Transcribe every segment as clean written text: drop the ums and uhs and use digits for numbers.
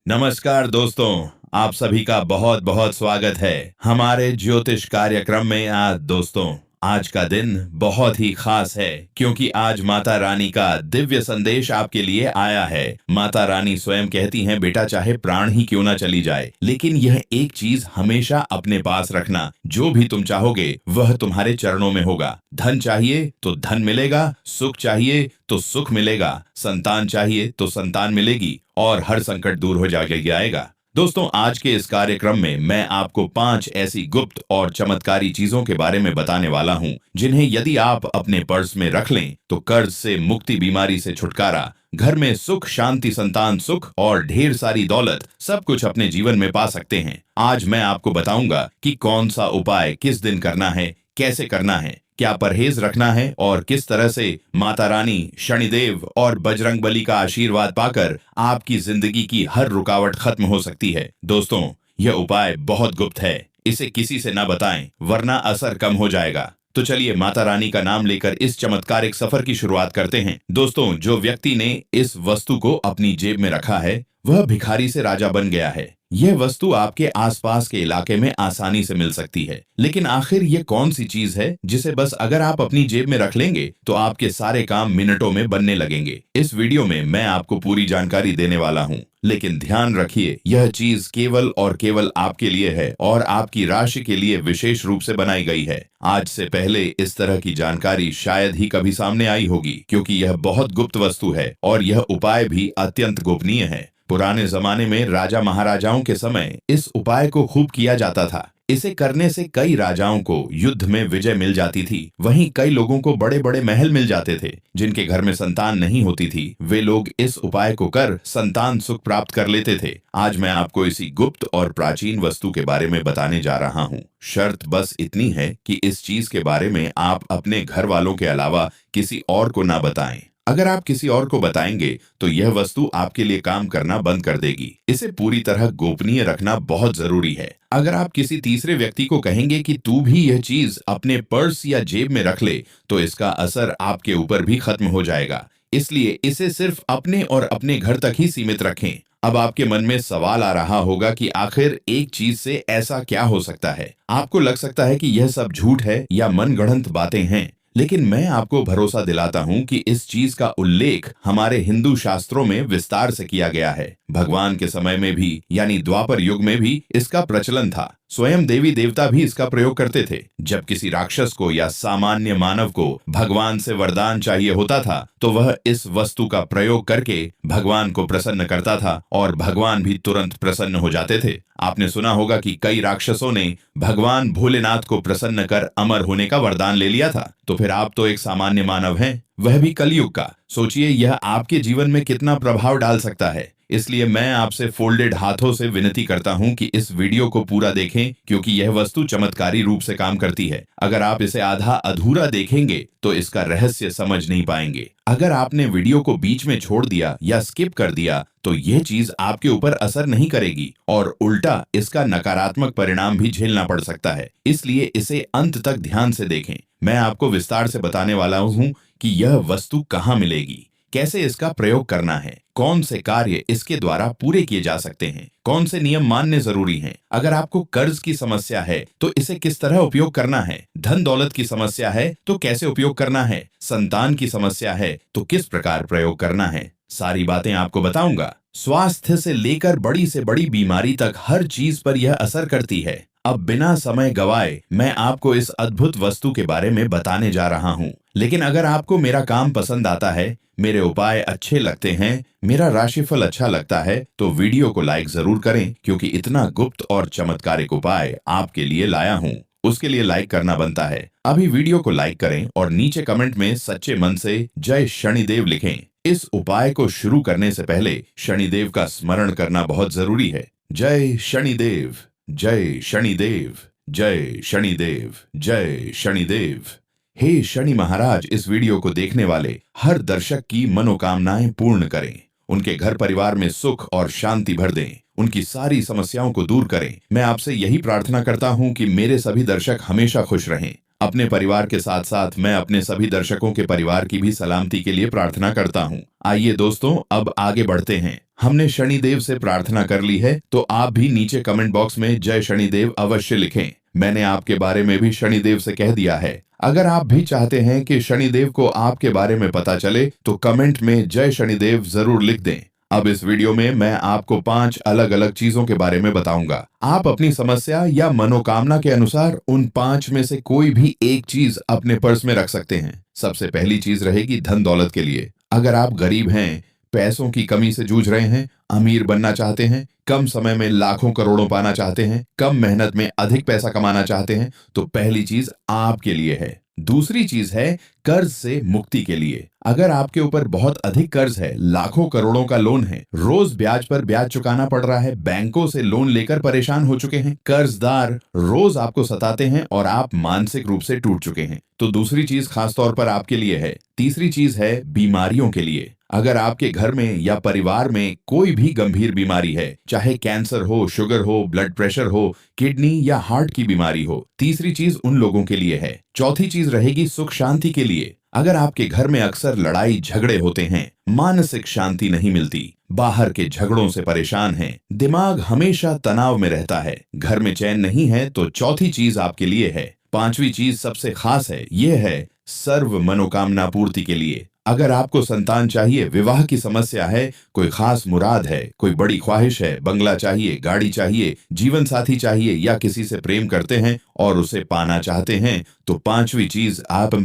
नमस्कार दोस्तों, आप सभी का बहुत बहुत स्वागत है हमारे ज्योतिष कार्यक्रम में। आज का दिन बहुत ही खास है क्योंकि आज माता रानी का दिव्य संदेश आपके लिए आया है। माता रानी स्वयं कहती हैं, बेटा चाहे प्राण ही क्यों ना चली जाए, लेकिन यह एक चीज हमेशा अपने पास रखना, जो भी तुम चाहोगे वह तुम्हारे चरणों में होगा। धन चाहिए तो धन मिलेगा, सुख चाहिए तो सुख मिलेगा, संतान चाहिए तो संतान मिलेगी और हर संकट दूर हो जाएगा। दोस्तों, आज के इस कार्यक्रम में मैं आपको 5 ऐसी गुप्त और चमत्कारी चीजों के बारे में बताने वाला हूं, जिन्हें यदि आप अपने पर्स में रख लें तो कर्ज से मुक्ति, बीमारी से छुटकारा, घर में सुख, शांति, संतान सुख और ढेर सारी दौलत, सब कुछ अपने जीवन में पा सकते हैं। आज मैं आपको बताऊंगा कि कौन सा उपाय किस दिन करना है, कैसे करना है, क्या परहेज रखना है और किस तरह से माता रानी, शनिदेव और बजरंगबली का आशीर्वाद पाकर आपकी जिंदगी की हर रुकावट खत्म हो सकती है। दोस्तों, यह उपाय बहुत गुप्त है, इसे किसी से ना बताएं वरना असर कम हो जाएगा। तो चलिए माता रानी का नाम लेकर इस चमत्कारिक सफर की शुरुआत करते हैं। दोस्तों, जो व्यक्ति ने इस वस्तु को अपनी जेब में रखा है वह भिखारी से राजा बन गया है। यह वस्तु आपके आसपास के इलाके में आसानी से मिल सकती है, लेकिन आखिर ये कौन सी चीज है जिसे बस अगर आप अपनी जेब में रख लेंगे तो आपके सारे काम मिनटों में बनने लगेंगे। इस वीडियो में मैं आपको पूरी जानकारी देने वाला हूँ, लेकिन ध्यान रखिए यह चीज केवल और केवल आपके लिए है और आपकी राशि के लिए विशेष रूप से बनाई गई है। आज से पहले इस तरह की जानकारी शायद ही कभी सामने आई होगी, क्योंकि यह बहुत गुप्त वस्तु है और यह उपाय भी अत्यंत गोपनीय है। पुराने जमाने में राजा महाराजाओं के समय इस उपाय को खूब किया जाता था। इसे करने से कई राजाओं को युद्ध में विजय मिल जाती थी, वहीं कई लोगों को बड़े बड़े महल मिल जाते थे। जिनके घर में संतान नहीं होती थी वे लोग इस उपाय को कर संतान सुख प्राप्त कर लेते थे। आज मैं आपको इसी गुप्त और प्राचीन वस्तु के बारे में बताने जा रहा हूँ। शर्त बस इतनी है कि इस चीज के बारे में आप अपने घर वालों के अलावा किसी और को ना बताएं। अगर आप किसी और को बताएंगे तो यह वस्तु आपके लिए काम करना बंद कर देगी। इसे पूरी तरह गोपनीय रखना बहुत जरूरी है। अगर आप किसी तीसरे व्यक्ति को कहेंगे कि तू भी यह चीज अपने पर्स या जेब में रख ले तो इसका असर आपके ऊपर भी खत्म हो जाएगा। इसलिए इसे सिर्फ अपने और अपने घर तक ही सीमित रखें। अब आपके मन में सवाल आ रहा होगा कि आखिर एक चीज से ऐसा क्या हो सकता है। आपको लग सकता है कि यह सब झूठ है या मनगढ़ंत बातें हैं, लेकिन मैं आपको भरोसा दिलाता हूं कि इस चीज का उल्लेख हमारे हिंदू शास्त्रों में विस्तार से किया गया है। भगवान के समय में भी, यानी द्वापर युग में भी इसका प्रचलन था। स्वयं देवी देवता भी इसका प्रयोग करते थे। जब किसी राक्षस को या सामान्य मानव को भगवान से वरदान चाहिए होता था तो वह इस वस्तु का प्रयोग करके भगवान को प्रसन्न करता था और भगवान भी तुरंत प्रसन्न हो जाते थे। आपने सुना होगा कि कई राक्षसों ने भगवान भोलेनाथ को प्रसन्न कर अमर होने का वरदान ले लिया था। तो फिर आप तो एक सामान्य मानव हैं, वह भी कलयुग का। सोचिए यह आपके जीवन में कितना प्रभाव डाल सकता है। इसलिए मैं आपसे फोल्डेड हाथों से विनती करता हूं कि इस वीडियो को पूरा देखें, क्योंकि यह वस्तु चमत्कारी रूप से काम करती है। अगर आप इसे आधा अधूरा देखेंगे तो इसका रहस्य समझ नहीं पाएंगे। अगर आपने वीडियो को बीच में छोड़ दिया या स्किप कर दिया तो यह चीज आपके ऊपर असर नहीं करेगी और उल्टा इसका नकारात्मक परिणाम भी झेलना पड़ सकता है। इसलिए इसे अंत तक ध्यान से देखें। मैं आपको विस्तार से बताने वाला हूं कि यह वस्तु कहाँ मिलेगी, कैसे इसका प्रयोग करना है, कौन से कार्य इसके द्वारा पूरे किए जा सकते हैं, कौन से नियम मानने जरूरी हैं। अगर आपको कर्ज की समस्या है तो इसे किस तरह उपयोग करना है, धन दौलत की समस्या है तो कैसे उपयोग करना है, संतान की समस्या है तो किस प्रकार प्रयोग करना है, सारी बातें आपको बताऊंगा। स्वास्थ्य से लेकर बड़ी से बड़ी बीमारी तक हर चीज पर यह असर करती है। अब बिना समय गवाए मैं आपको इस अद्भुत वस्तु के बारे में बताने जा रहा हूँ। लेकिन अगर आपको मेरा काम पसंद आता है, मेरे उपाय अच्छे लगते हैं, मेरा राशिफल अच्छा लगता है तो वीडियो को लाइक जरूर करें, क्योंकि इतना गुप्त और चमत्कारिक उपाय आपके लिए लाया हूँ। उसके लिए लाइक करना बनता है। अभी वीडियो को लाइक करें और नीचे कमेंट में सच्चे मन से जय शनिदेव लिखें। इस उपाय को शुरू करने से पहले शनिदेव का स्मरण करना बहुत जरूरी है। जय शनिदेव, जय शनिदेव, जय शनिदेव, जय शनिदेव। हे शनि महाराज, इस वीडियो को देखने वाले हर दर्शक की मनोकामनाएं पूर्ण करें, उनके घर परिवार में सुख और शांति भर दें, उनकी सारी समस्याओं को दूर करें। मैं आपसे यही प्रार्थना करता हूं कि मेरे सभी दर्शक हमेशा खुश रहें। अपने परिवार के साथ साथ मैं अपने सभी दर्शकों के परिवार की भी सलामती के लिए प्रार्थना करता हूँ। आइए दोस्तों, अब आगे बढ़ते हैं। हमने शनिदेव से प्रार्थना कर ली है, तो आप भी नीचे कमेंट बॉक्स में जय शनिदेव अवश्य लिखें। मैंने आपके बारे में भी शनिदेव से कह दिया है। अगर आप भी चाहते हैं कि शनिदेव को आपके बारे में पता चले, तो कमेंट में जय शनिदेव जरूर लिख दें। अब इस वीडियो में मैं आपको 5 अलग अलग चीजों के बारे में बताऊंगा। आप अपनी समस्या या मनोकामना के अनुसार उन 5 में से कोई भी एक चीज अपने पर्स में रख सकते हैं। सबसे पहली चीज रहेगी धन दौलत के लिए। अगर आप गरीब हैं, पैसों की कमी से जूझ रहे हैं, अमीर बनना चाहते हैं, कम समय में लाखों करोड़ों पाना चाहते हैं, कम मेहनत में अधिक पैसा कमाना चाहते हैं, तो पहली चीज आपके लिए है। दूसरी चीज है कर्ज से मुक्ति के लिए। अगर आपके ऊपर बहुत अधिक कर्ज है, लाखों करोड़ों का लोन है, रोज ब्याज पर ब्याज चुकाना पड़ रहा है, बैंकों से लोन लेकर परेशान हो चुके हैं, कर्जदार रोज आपको सताते हैं और आप मानसिक रूप से टूट चुके हैं, तो दूसरी चीज खास तौर पर आपके लिए है। तीसरी चीज है बीमारियों के लिए। अगर आपके घर में या परिवार में कोई भी गंभीर बीमारी है, चाहे कैंसर हो, शुगर हो, ब्लड प्रेशर हो, किडनी या हार्ट की बीमारी हो, तीसरी चीज उन लोगों के लिए है। चौथी चीज रहेगी सुख शांति के लिए। अगर आपके घर में अक्सर लड़ाई झगड़े होते हैं, मानसिक शांति नहीं मिलती, बाहर के झगड़ों से परेशान हैं, दिमाग हमेशा तनाव में रहता है, घर में चैन नहीं है, तो चौथी चीज आपके लिए है। पांचवी चीज सबसे खास है, यह है सर्व मनोकामना पूर्ति के लिए। अगर आपको संतान चाहिए, विवाह की समस्या है, कोई खास मुराद है, कोई बड़ी ख्वाहिश है, बंगला चाहिए, गाड़ी चाहिए, जीवन साथी चाहिए, या किसी से प्रेम करते हैं और उसे पाना चाहते हैं, तो पांचवी चीज आप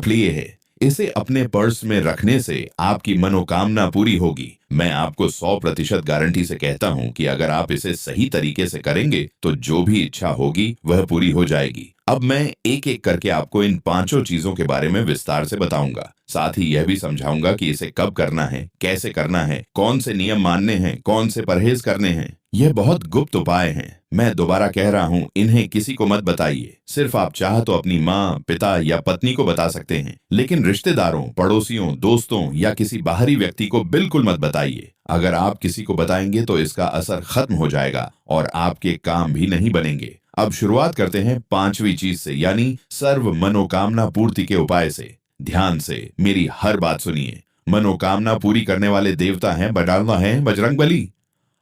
लिए है। इसे अपने पर्स में रखने से आपकी मनोकामना पूरी होगी। मैं आपको 100% गारंटी से कहता हूं कि अगर आप इसे सही तरीके से करेंगे, तो जो भी इच्छा होगी वह पूरी हो जाएगी। अब मैं एक एक करके आपको इन 5 चीजों के बारे में विस्तार से बताऊंगा। साथ ही यह भी समझाऊंगा कि इसे कब करना है, कैसे करना है, कौन से नियम मानने हैं, कौन से परहेज करने हैं। यह बहुत गुप्त उपाय हैं। मैं दोबारा कह रहा हूं, इन्हें किसी को मत बताइए। सिर्फ आप चाह तो अपनी माँ, पिता या पत्नी को बता सकते हैं, लेकिन रिश्तेदारों, पड़ोसियों, दोस्तों या किसी बाहरी व्यक्ति को बिल्कुल मत बताइए। अगर आप किसी को बताएंगे तो इसका असर खत्म हो जाएगा और आपके काम भी नहीं बनेंगे। अब शुरुआत करते हैं 5वीं चीज से, यानी सर्व मनोकामना पूर्ति के उपाय से। ध्यान से मेरी हर बात सुनिए। मनोकामना पूरी करने वाले देवता हैं, बजरंगबली।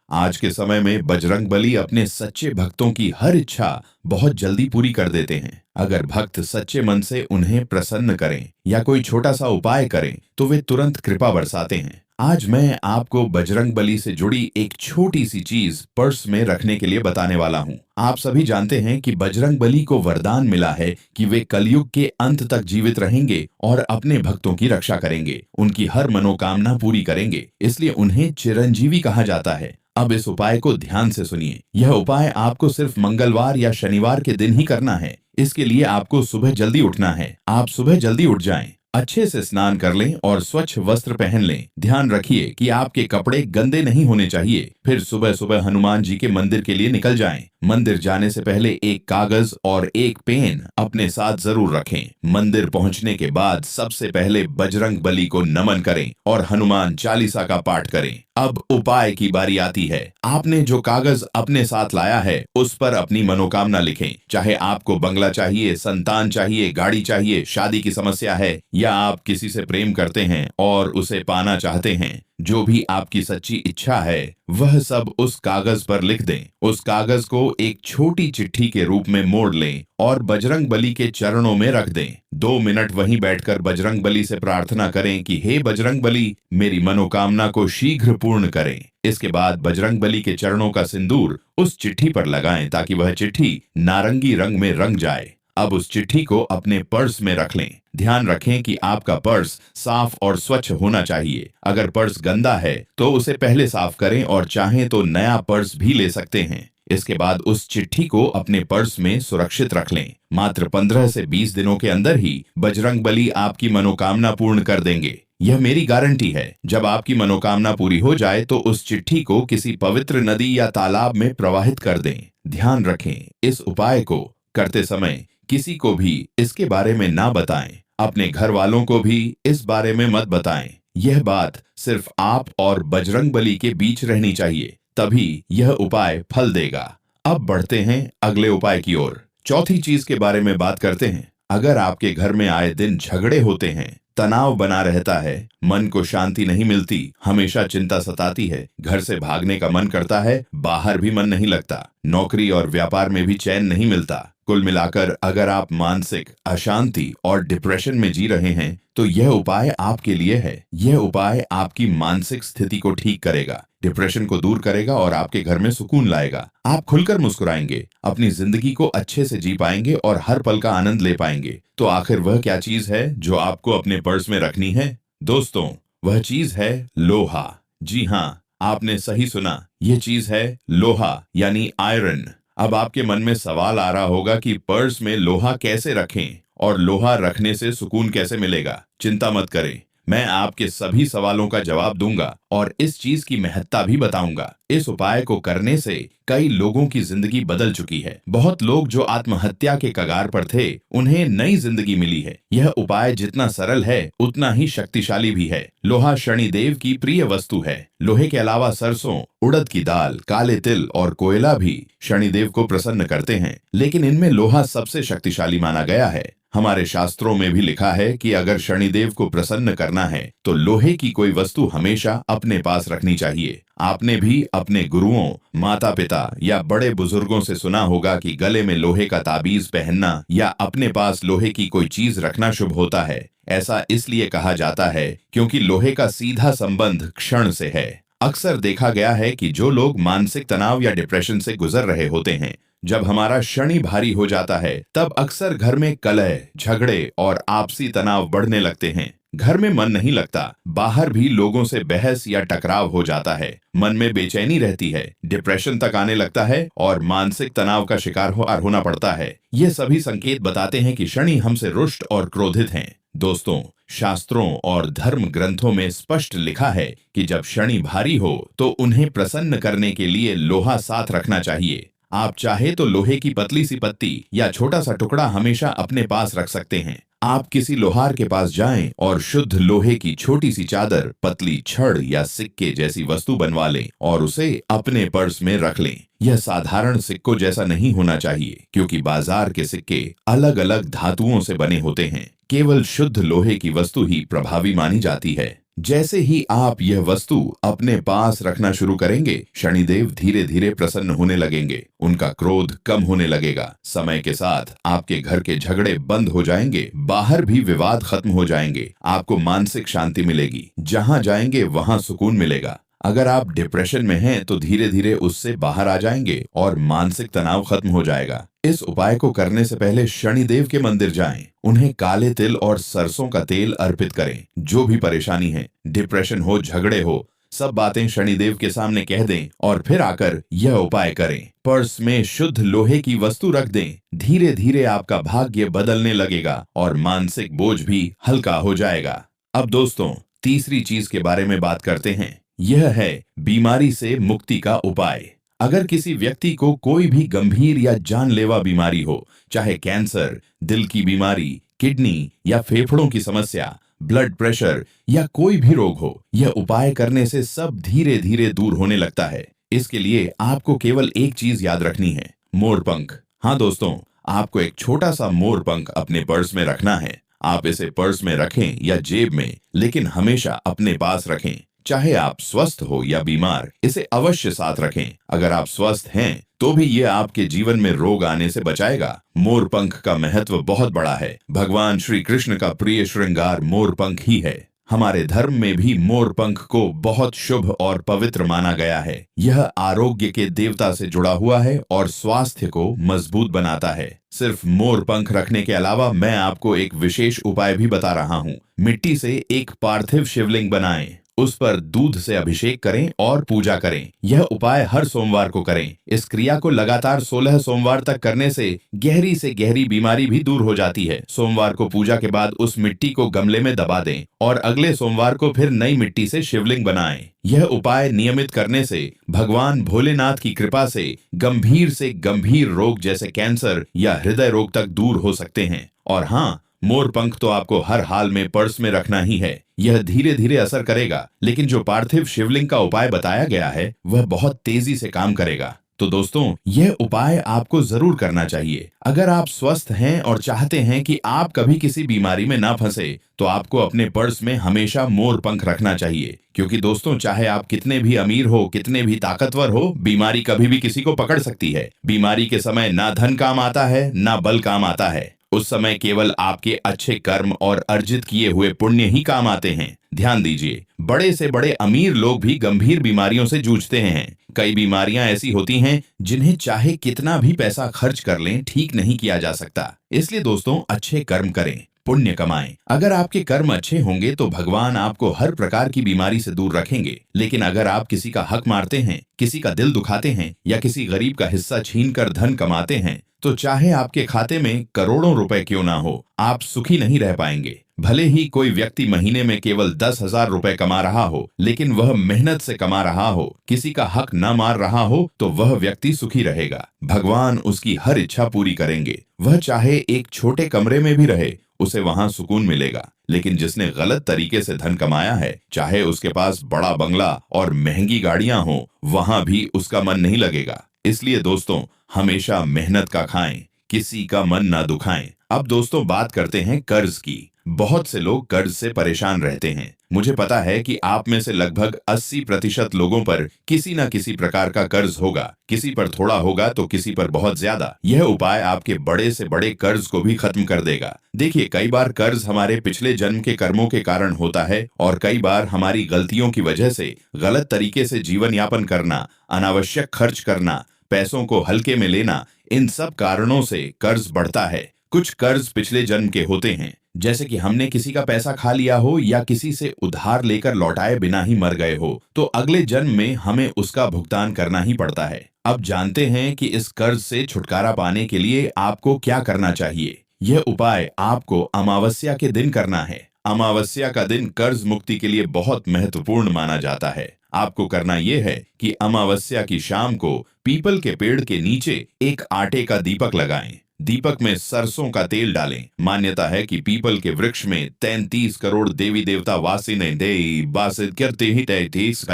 आज के समय में बजरंगबली अपने सच्चे भक्तों की हर इच्छा बहुत जल्दी पूरी कर देते हैं। अगर भक्त सच्चे मन से उन्हें प्रसन्न करें या कोई छोटा सा उपाय करें, तो वे तुरंत कृपा बरसाते हैं। आज मैं आपको बजरंगबली से जुड़ी एक छोटी सी चीज पर्स में रखने के लिए बताने वाला हूँ। आप सभी जानते हैं कि बजरंगबली को वरदान मिला है कि वे कलयुग के अंत तक जीवित रहेंगे और अपने भक्तों की रक्षा करेंगे, उनकी हर मनोकामना पूरी करेंगे, इसलिए उन्हें चिरंजीवी कहा जाता है। अब इस उपाय को ध्यान से सुनिए। यह उपाय आपको सिर्फ मंगलवार या शनिवार के दिन ही करना है। इसके लिए आपको सुबह जल्दी उठना है। आप सुबह जल्दी उठ जाएं, अच्छे से स्नान कर लें और स्वच्छ वस्त्र पहन लें। ध्यान रखिए कि आपके कपड़े गंदे नहीं होने चाहिए। फिर सुबह सुबह हनुमान जी के मंदिर के लिए निकल जाएं। मंदिर जाने से पहले एक कागज और एक पेन अपने साथ जरूर रखें। मंदिर पहुंचने के बाद सबसे पहले बजरंगबली को नमन करें और हनुमान चालीसा का पाठ करें। अब उपाय की बारी आती है। आपने जो कागज अपने साथ लाया है, उस पर अपनी मनोकामना लिखें। चाहे आपको बंगला चाहिए, संतान चाहिए, गाड़ी चाहिए, शादी की समस्या है, या आप किसी से प्रेम करते हैं और उसे पाना चाहते हैं, जो भी आपकी सच्ची इच्छा है, वह सब उस कागज पर लिख दें। उस कागज को एक छोटी चिट्ठी के रूप में मोड़ लें और बजरंगबली के चरणों में रख दें। 2 मिनट वहीं बैठकर बजरंगबली से प्रार्थना करें कि हे बजरंगबली, मेरी मनोकामना को शीघ्र पूर्ण करें। इसके बाद बजरंगबली के चरणों का सिंदूर उस चिट्ठी पर लगाएं ताकि वह चिट्ठी नारंगी रंग में रंग जाए। अब उस चिट्ठी को अपने पर्स में रख लें। ध्यान रखें कि आपका पर्स साफ और स्वच्छ होना चाहिए। अगर पर्स गंदा है तो उसे पहले साफ करें और चाहें तो नया पर्स भी ले सकते हैं। इसके बाद उस चिट्ठी को अपने पर्स में सुरक्षित रख लें। मात्र 15 से 20 दिनों के अंदर ही बजरंगबली आपकी मनोकामना पूर्ण कर देंगे। यह मेरी गारंटी है। जब आपकी मनोकामना पूरी हो जाए तो उस चिट्ठी को किसी पवित्र नदी या तालाब में प्रवाहित कर दें। ध्यान रखें, इस उपाय को करते समय किसी को भी इसके बारे में ना बताएं। अपने घर वालों को भी इस बारे में मत बताएं। यह बात सिर्फ आप और बजरंगबली के बीच रहनी चाहिए, तभी यह उपाय फल देगा। अब बढ़ते हैं अगले उपाय की ओर। चौथी चीज के बारे में बात करते हैं। अगर आपके घर में आए दिन झगड़े होते हैं, तनाव बना रहता है, मन को शांति नहीं मिलती, हमेशा चिंता सताती है, घर से भागने का मन करता है, बाहर भी मन नहीं लगता, नौकरी और व्यापार में भी चैन नहीं मिलता, कुल मिलाकर अगर आप मानसिक अशांति और डिप्रेशन में जी रहे हैं, तो यह उपाय आपके लिए है। यह उपाय आपकी मानसिक स्थिति को ठीक करेगा, डिप्रेशन को दूर करेगा और आपके घर में सुकून लाएगा। आप खुलकर मुस्कुराएंगे, अपनी जिंदगी को अच्छे से जी पाएंगे और हर पल का आनंद ले पाएंगे। तो आखिर वह क्या चीज है जो आपको अपने पर्स में रखनी है? दोस्तों, वह चीज है लोहा। जी हाँ, आपने सही सुना, यह चीज है लोहा यानी आयरन। अब आपके मन में सवाल आ रहा होगा कि पर्स में लोहा कैसे रखें और लोहा रखने से सुकून कैसे मिलेगा। चिंता मत करें, मैं आपके सभी सवालों का जवाब दूंगा और इस चीज की महत्ता भी बताऊंगा। इस उपाय को करने से कई लोगों की जिंदगी बदल चुकी है। बहुत लोग जो आत्महत्या के कगार पर थे, उन्हें नई जिंदगी मिली है। यह उपाय जितना सरल है उतना ही शक्तिशाली भी है। लोहा शनिदेव की प्रिय वस्तु है। लोहे के अलावा सरसों, उड़द की दाल, काले तिल और कोयला भी शनिदेव को प्रसन्न करते हैं, लेकिन इनमें लोहा सबसे शक्तिशाली माना गया है। हमारे शास्त्रों में भी लिखा है कि अगर शनिदेव को प्रसन्न करना है तो लोहे की कोई वस्तु हमेशा अपने पास रखनी चाहिए। आपने भी अपने गुरुओं, माता पिता या बड़े बुजुर्गों से सुना होगा कि गले में लोहे का ताबीज पहनना या अपने पास लोहे की कोई चीज रखना शुभ होता है। ऐसा इसलिए कहा जाता है क्योंकि लोहे का सीधा संबंध क्षण से है। अक्सर देखा गया है कि जो लोग मानसिक तनाव या डिप्रेशन से गुजर रहे होते हैं, जब हमारा शनि भारी हो जाता है, तब अक्सर घर में कलह, झगड़े और आपसी तनाव बढ़ने लगते हैं। घर में मन नहीं लगता, बाहर भी लोगों से बहस या टकराव हो जाता है, मन में बेचैनी रहती है, डिप्रेशन तक आने लगता है और मानसिक तनाव का शिकार होना पड़ता है। ये सभी संकेत बताते हैं कि शनि हमसे रुष्ट और क्रोधित हैं। दोस्तों, शास्त्रों और धर्म ग्रंथों में स्पष्ट लिखा है कि जब शनि भारी हो तो उन्हें प्रसन्न करने के लिए लोहा साथ रखना चाहिए। आप चाहे तो लोहे की पतली सी पत्ती या छोटा सा टुकड़ा हमेशा अपने पास रख सकते हैं। आप किसी लोहार के पास जाएं और शुद्ध लोहे की छोटी सी चादर, पतली छड़ या सिक्के जैसी वस्तु बनवा लें और उसे अपने पर्स में रख लें। यह साधारण सिक्कों जैसा नहीं होना चाहिए, क्योंकि बाजार के सिक्के अलग अलग धातुओं से बने होते हैं। केवल शुद्ध लोहे की वस्तु ही प्रभावी मानी जाती है। जैसे ही आप यह वस्तु अपने पास रखना शुरू करेंगे, शनिदेव धीरे धीरे प्रसन्न होने लगेंगे, उनका क्रोध कम होने लगेगा। समय के साथ आपके घर के झगड़े बंद हो जाएंगे, बाहर भी विवाद खत्म हो जाएंगे, आपको मानसिक शांति मिलेगी। जहां जाएंगे वहां सुकून मिलेगा। अगर आप डिप्रेशन में हैं तो धीरे धीरे उससे बाहर आ जाएंगे और मानसिक तनाव खत्म हो जाएगा। इस उपाय को करने से पहले शनिदेव के मंदिर जाएं, उन्हें काले तिल और सरसों का तेल अर्पित करें। जो भी परेशानी है, डिप्रेशन हो, झगड़े हो, सब बातें शनिदेव के सामने कह दें और फिर आकर यह उपाय करें। पर्स में शुद्ध लोहे की वस्तु रख दें। धीरे धीरे आपका भाग्य बदलने लगेगा और मानसिक बोझ भी हल्का हो जाएगा। अब दोस्तों, तीसरी चीज के बारे में बात करते हैं। यह है बीमारी से मुक्ति का उपाय। अगर किसी व्यक्ति को कोई भी गंभीर या जानलेवा बीमारी हो, चाहे कैंसर, दिल की बीमारी, किडनी या फेफड़ों की समस्या, ब्लड प्रेशर या कोई भी रोग हो, यह उपाय करने से सब धीरे धीरे दूर होने लगता है। इसके लिए आपको केवल एक चीज याद रखनी है, मोरपंख। हाँ दोस्तों, आपको एक छोटा सा मोरपंख अपने पर्स में रखना है। आप इसे पर्स में रखें या जेब में, लेकिन हमेशा अपने पास रखें। चाहे आप स्वस्थ हो या बीमार, इसे अवश्य साथ रखें। अगर आप स्वस्थ हैं तो भी ये आपके जीवन में रोग आने से बचाएगा। मोरपंख का महत्व बहुत बड़ा है। भगवान श्री कृष्ण का प्रिय श्रृंगार मोरपंख ही है। हमारे धर्म में भी मोरपंख को बहुत शुभ और पवित्र माना गया है। यह आरोग्य के देवता से जुड़ा हुआ है और स्वास्थ्य को मजबूत बनाता है। सिर्फ मोरपंख रखने के अलावा मैं आपको एक विशेष उपाय भी बता रहा हूँ। मिट्टी से एक पार्थिव शिवलिंग बनाएं, उस पर दूध से अभिषेक करें और पूजा करें। यह उपाय हर सोमवार को करें। इस क्रिया को लगातार 16 सोमवार तक करने से गहरी बीमारी भी दूर हो जाती है। सोमवार को पूजा के बाद उस मिट्टी को गमले में दबा दें और अगले सोमवार को फिर नई मिट्टी से शिवलिंग बनाएं। यह उपाय नियमित करने से भगवान भोलेनाथ की कृपा से गंभीर रोग जैसे कैंसर या हृदय रोग तक दूर हो सकते हैं। और हाँ, मोरपंख तो आपको हर हाल में पर्स में रखना ही है। यह धीरे धीरे असर करेगा, लेकिन जो पार्थिव शिवलिंग का उपाय बताया गया है वह बहुत तेजी से काम करेगा। तो दोस्तों यह उपाय आपको जरूर करना चाहिए। अगर आप स्वस्थ हैं और चाहते हैं कि आप कभी किसी बीमारी में ना फंसे, तो आपको अपने पर्स में हमेशा मोर पंख रखना चाहिए। क्योंकि दोस्तों चाहे आप कितने भी अमीर हो, कितने भी ताकतवर हो, बीमारी कभी भी किसी को पकड़ सकती है। बीमारी के समय ना धन काम आता है, ना बल काम आता है। उस समय केवल आपके अच्छे कर्म और अर्जित किए हुए पुण्य ही काम आते हैं। ध्यान दीजिए, बड़े से बड़े अमीर लोग भी गंभीर बीमारियों से जूझते हैं। कई बीमारियां ऐसी होती हैं जिन्हें चाहे कितना भी पैसा खर्च कर लें, ठीक नहीं किया जा सकता। इसलिए दोस्तों अच्छे कर्म करें, पुण्य कमाएं। अगर आपके कर्म अच्छे होंगे तो भगवान आपको हर प्रकार की बीमारी से दूर रखेंगे। लेकिन अगर आप किसी का हक मारते हैं, किसी का दिल दुखाते हैं या किसी गरीब का हिस्सा छीनकर धन कमाते हैं, तो चाहे आपके खाते में करोड़ों रुपए क्यों ना हो, आप सुखी नहीं रह पाएंगे। भले ही कोई व्यक्ति महीने में केवल 10,000 रुपए कमा रहा हो, लेकिन वह मेहनत से कमा रहा हो, किसी का हक न मार रहा हो, तो वह व्यक्ति सुखी रहेगा। भगवान उसकी हर इच्छा पूरी करेंगे। वह चाहे एक छोटे कमरे में भी रहे, उसे वहां सुकून मिलेगा। लेकिन जिसने गलत तरीके से धन कमाया है, चाहे उसके पास बड़ा बंगला और महंगी गाड़ियां हो, वहां भी उसका मन नहीं लगेगा। इसलिए दोस्तों हमेशा मेहनत का खाएं, किसी का मन ना दुखाएं। अब दोस्तों बात करते हैं कर्ज की। बहुत से लोग कर्ज से परेशान रहते हैं। मुझे पता है कि आप में से लगभग 80% लोगों पर किसी न किसी प्रकार का कर्ज होगा। किसी पर थोड़ा होगा तो किसी पर बहुत ज्यादा। यह उपाय आपके बड़े से बड़े कर्ज को भी खत्म कर देगा। देखिए, कई बार कर्ज हमारे पिछले जन्म के कर्मों के कारण होता है और कई बार हमारी गलतियों की वजह से गलत तरीके से जीवन यापन करना, अनावश्यक खर्च करना, पैसों को हल्के में लेना, इन सब कारणों से कर्ज बढ़ता है। कुछ कर्ज पिछले जन्म के होते हैं, जैसे कि हमने किसी का पैसा खा लिया हो या किसी से उधार लेकर लौटाए बिना ही मर गए हो, तो अगले जन्म में हमें उसका भुगतान करना ही पड़ता है। अब जानते हैं कि इस कर्ज से छुटकारा पाने के लिए आपको क्या करना चाहिए। यह उपाय आपको अमावस्या के दिन करना है। अमावस्या का दिन कर्ज मुक्ति के लिए बहुत महत्वपूर्ण माना जाता है। आपको करना यह है कि अमावस्या की शाम को पीपल के पेड़ के नीचे एक आटे का दीपक लगाएं। दीपक में सरसों का तेल डालें। मान्यता है कि पीपल के वृक्ष में 33 करोड़ देवी देवता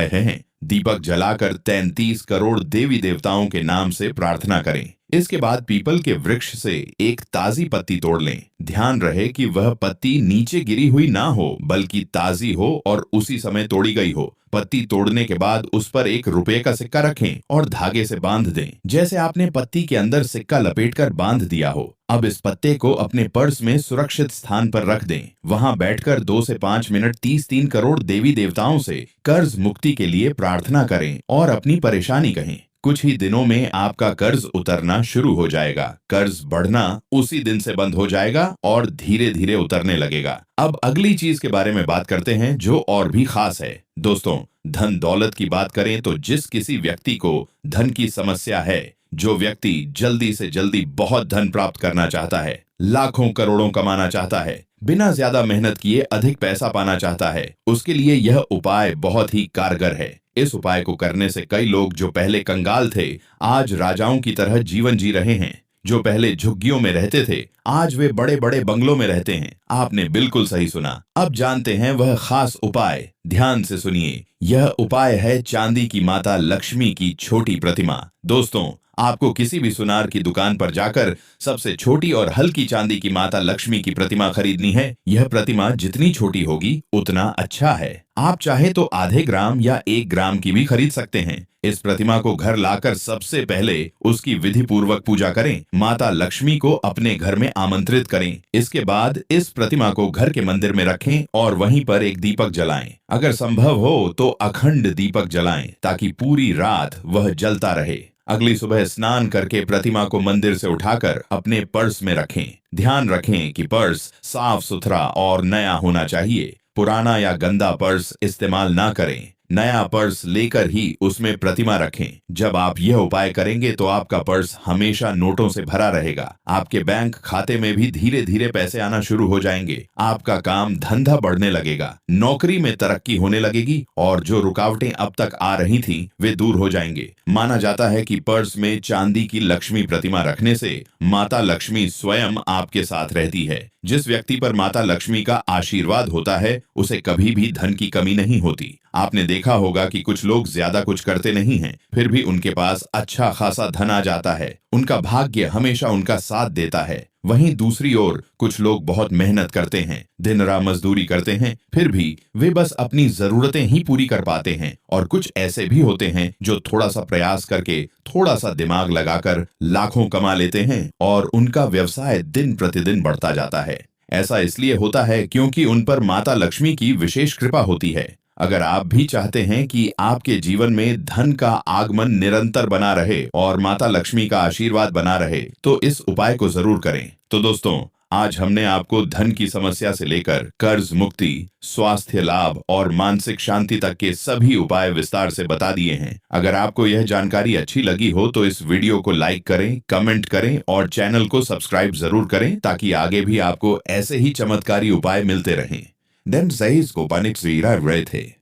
हैं। दीपक जलाकर 33 करोड़ देवी देवताओं के नाम से प्रार्थना करें। इसके बाद पीपल के वृक्ष से एक ताजी पत्ती तोड़ लें। ध्यान रहे कि वह पत्ती नीचे गिरी हुई ना हो, बल्कि ताजी हो और उसी समय तोड़ी गई हो। पत्ती तोड़ने के बाद उस पर 1 रुपए का सिक्का रखें और धागे से बांध दें, जैसे आपने पत्ती के अंदर सिक्का लपेटकर बांध दिया हो। अब इस पत्ते को अपने पर्स में सुरक्षित स्थान पर रख दें। वहां बैठकर 2 से 5 मिनट 33 करोड़ देवी देवताओं से कर्ज मुक्ति के लिए प्रार्थना करें और अपनी परेशानी कहें। कुछ ही दिनों में आपका कर्ज उतरना शुरू हो जाएगा। कर्ज बढ़ना उसी दिन से बंद हो जाएगा और धीरे धीरे उतरने लगेगा। अब अगली चीज के बारे में बात करते हैं जो और भी खास है। दोस्तों, धन दौलत की बात करें तो जिस किसी व्यक्ति को धन की समस्या है, जो व्यक्ति जल्दी से जल्दी बहुत धन प्राप्त करना चाहता है, लाखों करोड़ों कमाना चाहता है, बिना ज्यादा मेहनत किए अधिक पैसा पाना चाहता है, उसके लिए यह उपाय बहुत ही कारगर है। इस उपाय को करने से कई लोग जो पहले कंगाल थे, आज राजाओं की तरह जीवन जी रहे हैं। जो पहले झुग्गियों में रहते थे, आज वे बड़े बड़े बंगलों में रहते हैं। आपने बिल्कुल सही सुना। अब जानते हैं वह खास उपाय। ध्यान से सुनिए। यह उपाय है चांदी की माता लक्ष्मी की छोटी प्रतिमा। दोस्तों, आपको किसी भी सुनार की दुकान पर जाकर सबसे छोटी और हल्की चांदी की माता लक्ष्मी की प्रतिमा खरीदनी है। यह प्रतिमा जितनी छोटी होगी उतना अच्छा है। आप चाहे तो आधे ग्राम या 1 ग्राम की भी खरीद सकते हैं। इस प्रतिमा को घर लाकर सबसे पहले उसकी विधि पूर्वक पूजा करें। माता लक्ष्मी को अपने घर में आमंत्रित करें। इसके बाद इस प्रतिमा को घर के मंदिर में रखें और वहीं पर एक दीपक जलाएं। अगर संभव हो तो अखंड दीपक जलाएं, ताकि पूरी रात वह जलता रहे। अगली सुबह स्नान करके प्रतिमा को मंदिर से उठाकर अपने पर्स में रखें। ध्यान रखें कि पर्स साफ सुथरा और नया होना चाहिए। पुराना या गंदा पर्स इस्तेमाल ना करें। नया पर्स लेकर ही उसमें प्रतिमा रखें। जब आप यह उपाय करेंगे तो आपका पर्स हमेशा नोटों से भरा रहेगा। आपके बैंक खाते में भी धीरे धीरे पैसे आना शुरू हो जाएंगे। आपका काम धंधा बढ़ने लगेगा, नौकरी में तरक्की होने लगेगी और जो रुकावटें अब तक आ रही थीं, वे दूर हो जाएंगे। माना जाता है कि पर्स में चांदी की लक्ष्मी प्रतिमा रखने से माता लक्ष्मी स्वयं आपके साथ रहती है। जिस व्यक्ति पर माता लक्ष्मी का आशीर्वाद होता है, उसे कभी भी धन की कमी नहीं होती। आपने देखा देखा होगा कि कुछ लोग ज्यादा कुछ करते नहीं हैं, फिर भी उनके पास अच्छा खासा धन आ जाता है। उनका भाग्य हमेशा उनका साथ देता है। वहीं दूसरी ओर कुछ लोग बहुत मेहनत करते हैं, दिन रात मजदूरी करते हैं, फिर भी वे बस अपनी जरूरतें ही पूरी कर पाते हैं। और कुछ ऐसे भी होते हैं जो थोड़ा सा प्रयास करके, थोड़ा सा दिमाग लगाकर लाखों कमा लेते हैं और उनका व्यवसाय दिन प्रतिदिन बढ़ता जाता है। ऐसा इसलिए होता है क्योंकि उन पर माता लक्ष्मी की विशेष कृपा होती है। अगर आप भी चाहते हैं कि आपके जीवन में धन का आगमन निरंतर बना रहे और माता लक्ष्मी का आशीर्वाद बना रहे, तो इस उपाय को जरूर करें। तो दोस्तों, आज हमने आपको धन की समस्या से लेकर कर्ज मुक्ति, स्वास्थ्य लाभ और मानसिक शांति तक के सभी उपाय विस्तार से बता दिए हैं। अगर आपको यह जानकारी अच्छी लगी हो तो इस वीडियो को लाइक करें, कमेंट करें और चैनल को सब्सक्राइब जरूर करें, ताकि आगे भी आपको ऐसे ही चमत्कारी उपाय मिलते रहें। Den 6 को थे।